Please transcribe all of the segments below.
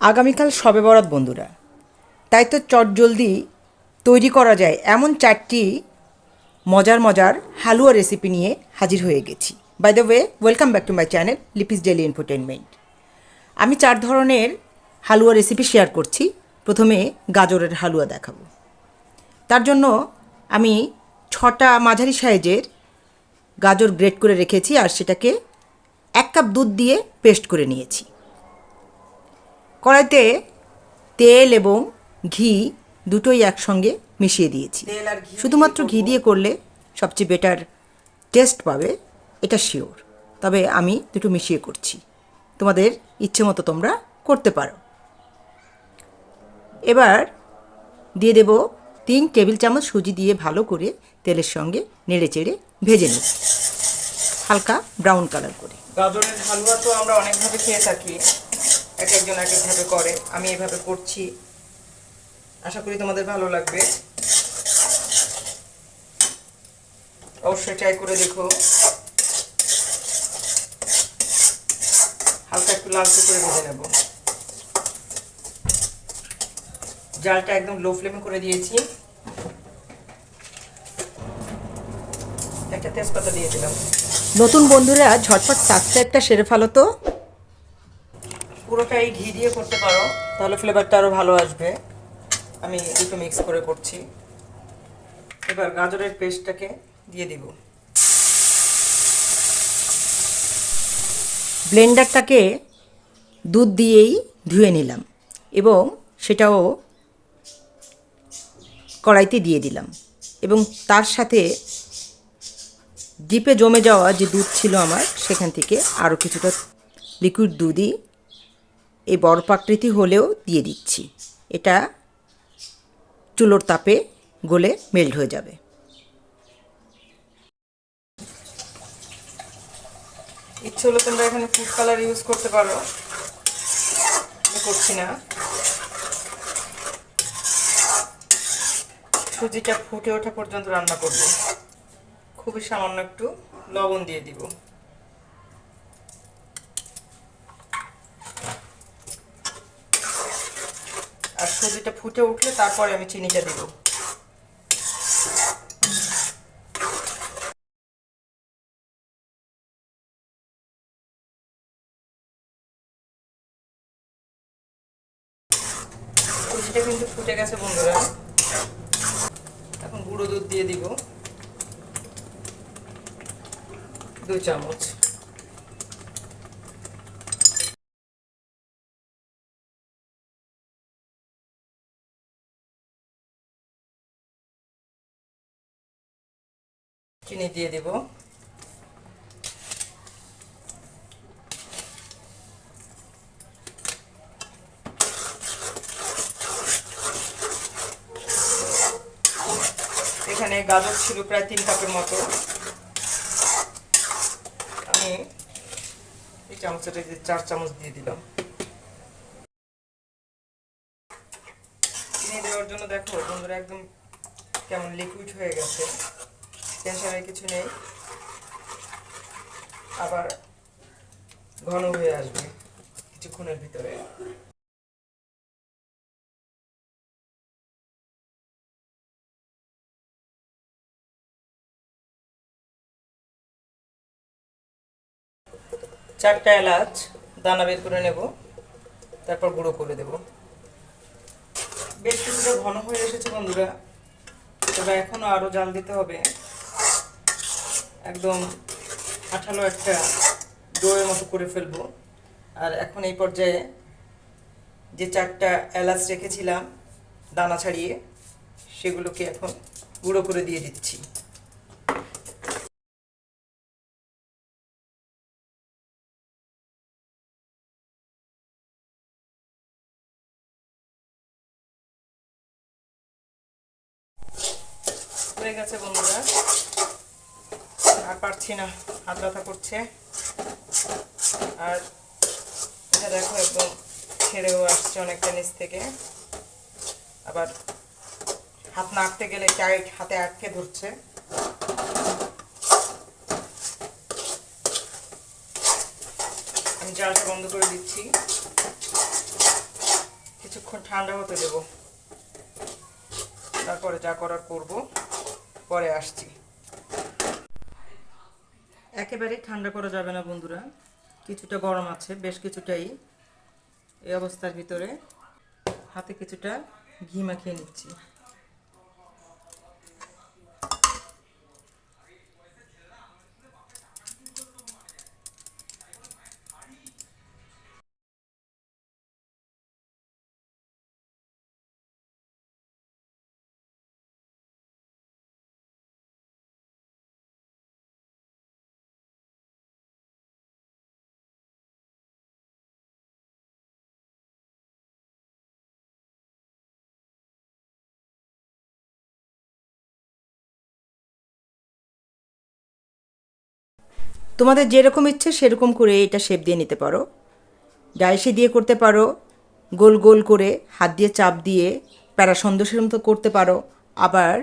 আগামীকাল শবে বরাত বন্ধুরা, তাই তো চটজলদি তৈরি করা যায় এমন 4টি মজার মজার হালুয়া রেসিপি নিয়ে হাজির হয়ে গেছি। By the way, welcome back to my channel Lipi's daily entertainment. আমি 4 ধরনের হালুয়া রেসিপি শেয়ার করছি। প্রথমে গাজরের হালুয়া দেখাবো। তার জন্য আমি 6টা মাঝারি সাইজের গাজর গ্রেট করে রেখেছি, আর সেটাকে 1 কাপ দুধ দিয়ে পেস্ট করে নিয়েছি। কড়াইতে তেল এবং ঘি দুটোই একসঙ্গে মিশিয়ে দিয়েছি। শুধুমাত্র ঘি দিয়ে করলে সবচেয়ে বেটার টেস্ট পাবে, এটা শিওর। তবে আমি দুটো মিশিয়ে করছি, তোমাদের ইচ্ছে মতো তোমরা করতে পারো। এবার দিয়ে দেব 3 টেবিল চামচ সুজি দিয়ে ভালো করে তেলের সঙ্গে নেড়ে চেড়ে ভেজে নিই হালকা ব্রাউন কালার করে। গাজরের হালুয়া তো আমরা অনেকভাবে খেয়ে থাকি, এক একজন এক একভাবে করে। আমি এভাবে করছি, আশা করি তোমাদের ভালো লাগবে। অবশ্যই ট্রাই করে দেখো। হালকা একটু লালচে করে ভেজে নেব। জালটা একদম লো ফ্লেমে করে দিয়েছি। একটা তেজপাতা দিয়ে দিলাম। নতুন বন্ধুরা ঝটপট সাবস্ক্রাইবটা সেরে ফেলো তো। পুরোটাই ঘি দিয়ে করতে পারো, তাহলে ফ্লেভারটা আরও ভালো আসবে। আমি দুটো মিক্স করে করছি। এবার গাজরের পেস্টটাকে দিয়ে দিব। ব্লেন্ডারটাকে দুধ দিয়েই ধুয়ে নিলাম এবং সেটাও কড়াইতে দিয়ে দিলাম, এবং তার সাথে ডিপে জমে যাওয়া যে দুধ ছিল আমার, সেখান থেকে আরও কিছুটা লিকুইড দুধই এই বরফাকৃতি হলেও দিয়ে দিচ্ছি। এটা চুলোর তাপে গলে মেল্ট হয়ে যাবে। ইচ্ছে হলে তোমরা এখানে ফুড কালার ইউজ করতে পারো, করছি না। সুজিটা ফুটে ওঠা পর্যন্ত রান্না করব। খুবই সামান্য একটু লবণ দিয়ে দিব। আর সুজিটা ফুটে উঠলে তারপরে আমি চিনিটা দিব। সুজিটা কিন্তু ফুটে গেছে বন্ধুরা। এখন গুঁড়ো দুধ দিয়ে দিব 2 চামচ। চিনি দিয়ে দিব। এখানে গাজর ছিল প্রায় 3 কাপের মতো। আমি এই চামচটা 4 চামচ দিয়ে দিলাম। চিনি দেওয়ার জন্য দেখো বন্ধুরা একদম কেমন লিকুইড হয়ে গেছে। টেনশনের কিছু নেই, আবার ঘন হয়ে আসবে কিছুক্ষণের ভিতরে। চারটা এলাচ দানা বের করে নেব, তারপর গুঁড়ো করে দেব। বেশ কিছুটা ঘন হয়ে এসেছে বন্ধুরা, তবে এখনো আরো জাল দিতে হবে। একদম আঠালো একটা ডোয়ের মতো করে ফেলবো। আর এখন এই পর্যায়ে যে 4টা এলাচ রেখেছিলাম দানা ছাড়িয়ে, সেগুলোকে এখন গুঁড়ো করে দিয়ে দিচ্ছি। হয়ে গেছে বন্ধুরা, আর পারছি না, হাত ব্যথা করছে। আর এটা দেখো একদম ছেড়েও আসছে অনেকটা নিচ থেকে। আবার হাত নাড়তে গেলে টাইট হাতে আটকে ধরছে। আমি জালটা বন্ধ করে দিচ্ছি। কিছুক্ষণ ঠান্ডা হতে দেব, তারপরে যা করার করব, পরে আসছি। একেবারে ঠান্ডা করা যাবে না বন্ধুরা, কিছুটা গরম আছে, বেশ কিছুটাই। এই অবস্থার ভিতরে হাতে কিছুটা ঘি মাখিয়ে নিচ্ছি। তোমাদের যেরকম ইচ্ছে সেরকম করে এটা শেপ দিয়ে নিতে পারো, ডাইসে দিয়ে করতে পারো, গোল গোল করে হাত দিয়ে চাপ দিয়ে প্যারা সন্দেশের মতো করতে পারো, আবার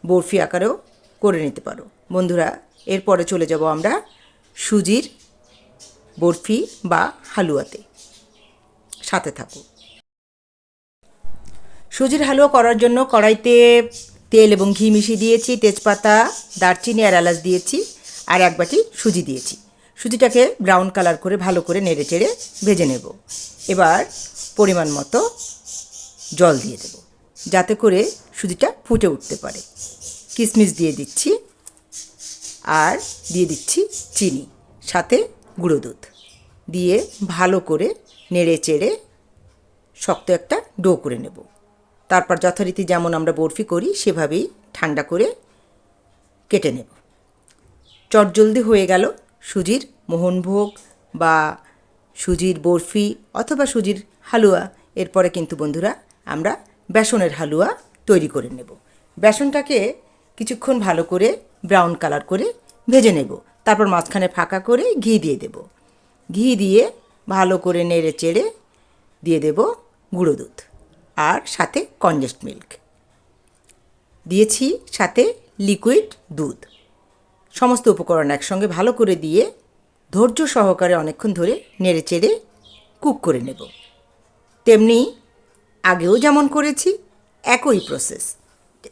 বরফি আকারেও করে নিতে পারো। বন্ধুরা, এরপরে চলে যাব আমরা সুজির বরফি বা হালুয়াতে, সাথে থাকো। সুজির হালুয়া করার জন্য কড়াইতে তেল এবং ঘি মিশিয়ে দিয়েছি, তেজপাতা, দারচিনি আর এলাচ দিয়েছি, আর এক বাটি সুজি দিয়েছি। সুজিটাকে ব্রাউন কালার করে ভালো করে নেড়ে চেড়ে ভেজে নেব। এবার পরিমাণ মতো জল দিয়ে দেব, যাতে করে সুজিটা ফুটে উঠতে পারে। কিশমিশ দিয়ে দিচ্ছি, আর দিয়ে দিচ্ছি চিনি, সাথে গুঁড়ো দুধ দিয়ে ভালো করে নেড়ে চেড়ে শক্ত একটা ডো করে নেব। তারপর যথারীতি যেমন আমরা বরফি করি সেভাবেই ঠান্ডা করে কেটে নেব। চটজলদি হয়ে গেল সুজির মোহনভোগ বা সুজির বরফি অথবা সুজির হালুয়া। এরপরে কিন্তু বন্ধুরা আমরা বেসনের হালুয়া তৈরি করে নেব। বেসনটাকে কিছুক্ষণ ভালো করে ব্রাউন কালার করে ভেজে নেব। তারপর মাঝখানে ফাঁকা করে ঘি দিয়ে দেব। ঘি দিয়ে ভালো করে নেড়ে চেড়ে দিয়ে দেব গুঁড়ো দুধ, আর সাথে কনডেন্সড মিল্ক দিয়েছি, সাথে লিকুইড দুধ। সমস্ত উপকরণ একসঙ্গে ভালো করে দিয়ে ধৈর্য সহকারে অনেকক্ষণ ধরে নেড়ে চেড়ে কুক করে নেব। তেমনি আগেও যেমন করেছি একই প্রসেস।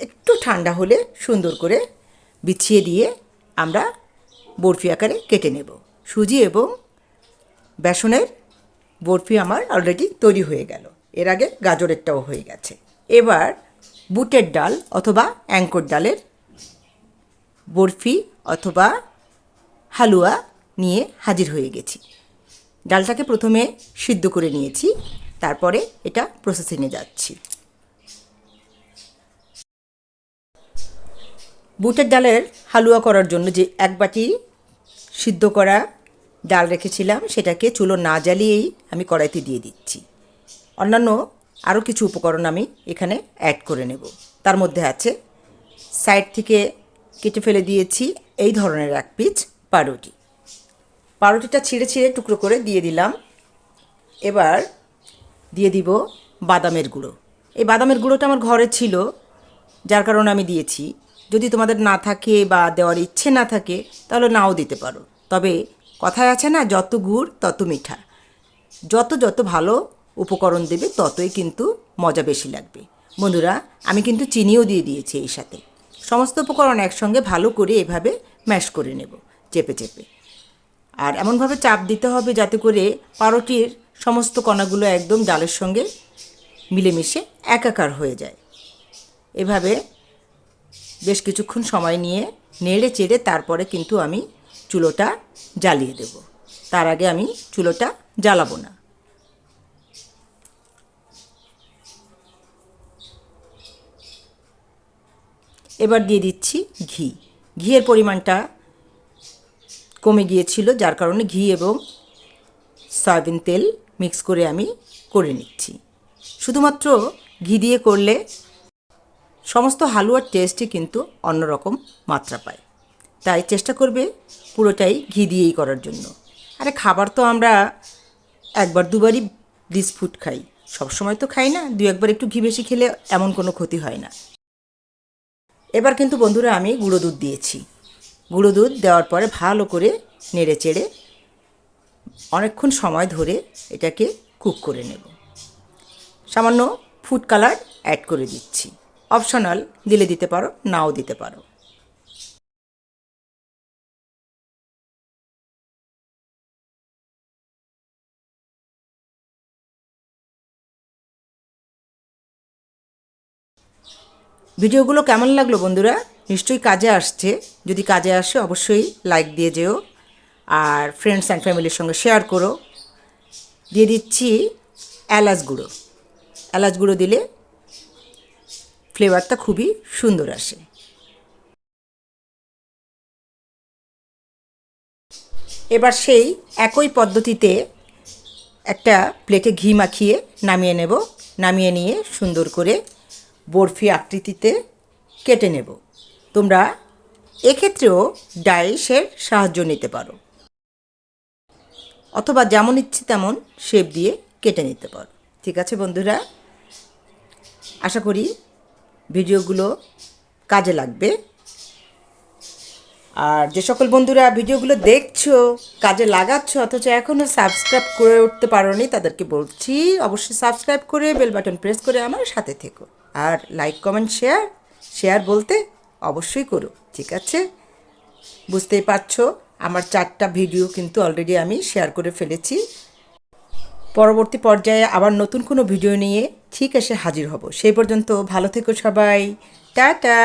একটু ঠান্ডা হলে সুন্দর করে বিছিয়ে দিয়ে আমরা বরফি আকারে কেটে নেব। সুজি এবং বেসনের বরফি আমার অলরেডি তৈরি হয়ে গেল। এর আগে গাজরেরটাও হয়ে গেছে। এবার বুটের ডাল অথবা অ্যাঙ্কর ডালের বরফি অথবা হালুয়া নিয়ে হাজির হয়ে গেছি। ডালটাকে প্রথমে সিদ্ধ করে নিয়েছি, তারপরে এটা প্রসেসিংয়ে যাচ্ছি। বুটের ডালের হালুয়া করার জন্য যে এক বাটি সিদ্ধ করা ডাল রেখেছিলাম সেটাকে চুলো না জ্বালিয়েই আমি কড়াইতে দিয়ে দিচ্ছি। অন্যান্য আরও কিছু উপকরণ আমি এখানে অ্যাড করে নেব। তার মধ্যে আছে সাইড থেকে কেটে ফেলে দিয়েছি এই ধরনের এক পিস পাউরুটি। পাউরুটিটা ছিঁড়ে ছিঁড়ে টুকরো করে দিয়ে দিলাম। এবার দিয়ে দিব বাদামের গুঁড়ো। এই বাদামের গুঁড়োটা আমার ঘরে ছিল, যার কারণে আমি দিয়েছি। যদি তোমাদের না থাকে বা দেওয়ার ইচ্ছে না থাকে তাহলে নাও দিতে পারো। তবে কথায় আছে না, যত গুড় তত মিঠা। যত যত ভালো উপকরণ দেবে ততই কিন্তু মজা বেশি লাগবে। বন্ধুরা, আমি কিন্তু চিনিও দিয়ে দিয়েছি এই সাথে। সমস্ত উপকরণ একসঙ্গে ভালো করে এভাবে ম্যাশ করে নেব চেপে চেপে। আর এমনভাবে চাপ দিতে হবে যাতে করে পাউরুটির সমস্ত কণাগুলো একদম ডালের সঙ্গে মিলেমিশে একাকার হয়ে যায়। এভাবে বেশ কিছুক্ষণ সময় নিয়ে নেড়ে চেড়ে তারপরে কিন্তু আমি চুলোটা জ্বালিয়ে দেব। তার আগে আমি চুলোটা জ্বালাবো না। এবার দিয়ে দিচ্ছি ঘি। ঘিয়ের পরিমাণটা কমে গিয়েছিল, যার কারণে ঘি এবং সয়াবিন তেল মিক্স করে আমি করে নিচ্ছি। শুধুমাত্র ঘি দিয়ে করলে সমস্ত হালুয়ার টেস্টই কিন্তু অন্যরকম মাত্রা পায়। তাই চেষ্টা করবে পুরোটাই ঘি দিয়েই করার জন্য। আরে খাবার তো আমরা একবার দুবারই বিস্কুট খাই, সবসময় তো খাই না। দু একবার একটু ঘি বেশি খেলে এমন কোনো ক্ষতি হয় না। এবার কিন্তু বন্ধুরা আমি গুঁড়ো দুধ দিয়েছি। গুঁড়ো দুধ দেওয়ার পরে ভালো করে নেড়ে চেড়ে অনেকক্ষণ সময় ধরে এটাকে কুক করে নেব। সামান্য ফুড কালার অ্যাড করে দিচ্ছি। অপশনাল, দিলে দিতে পারো, নাও দিতে পারো। ভিডিওগুলো কেমন লাগলো বন্ধুরা? নিশ্চয়ই কাজে আসছে। যদি কাজে আসে অবশ্যই লাইক দিয়ে যেও, আর ফ্রেন্ডস অ্যান্ড ফ্যামিলির সঙ্গে শেয়ার করো। দিয়ে দিচ্ছি এলাচ গুঁড়ো। এলাচ গুঁড়ো দিলে ফ্লেভারটা খুবই সুন্দর আসে। এবার সেই একই পদ্ধতিতে একটা প্লেটে ঘি মাখিয়ে নামিয়ে নেব। নামিয়ে নিয়ে সুন্দর করে বরফি আকৃতিতে কেটে নেব। তোমরা এক্ষেত্রেও ডাইসের সাহায্য নিতে পারো, অথবা যেমন ইচ্ছে তেমন শেপ দিয়ে কেটে নিতে পারো। ঠিক আছে বন্ধুরা, আশা করি ভিডিওগুলো কাজে লাগবে। আর যে সকল বন্ধুরা ভিডিওগুলো দেখছো, কাজে লাগাচ্ছ, অথচ এখনও সাবস্ক্রাইব করে উঠতে পারোনি, তাদেরকে বলছি অবশ্যই সাবস্ক্রাইব করে বেল বাটন প্রেস করে আমার সাথে থেকো। আর লাইক কমেন্ট শেয়ার বলতে অবশ্যই করো। ঠিক আছে, বুঝতেই পারছো আমার 4টা ভিডিও কিন্তু অলরেডি আমি শেয়ার করে ফেলেছি। পরবর্তী পর্যায়ে আবার নতুন কোনো ভিডিও নিয়ে ঠিক এসে হাজির হব। সেই পর্যন্ত ভালো থেকো সবাই। টাটা।